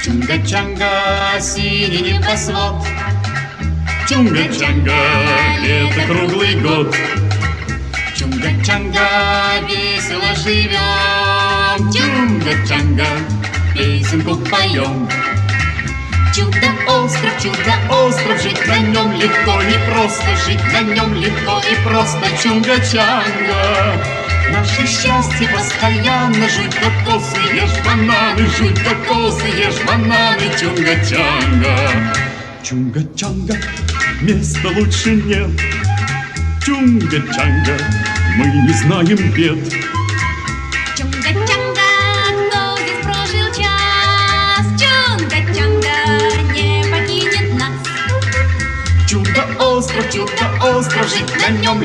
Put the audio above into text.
Чунга-Чанга, синий небосвод. Чунга-Чанга, лето круглый год. Чунга-Чанга, весело живем. Чунга-Чанга, песенку поем. Чудо-остров, жить на нем легко и просто, жить на нем легко и просто. Чунга-Чанга, наше счастье постоянно. Жуй кокосы, ешь бананы, жуй кокосы, ешь бананы. Чунга-Чанга, Чунга-Чанга, места лучше нет. Чунга-Чанга, мы не знаем бед. Чунга-Чанга, кто здесь прожил час? Чунга-Чанга не покинет нас. Чудо-остров, жить на нем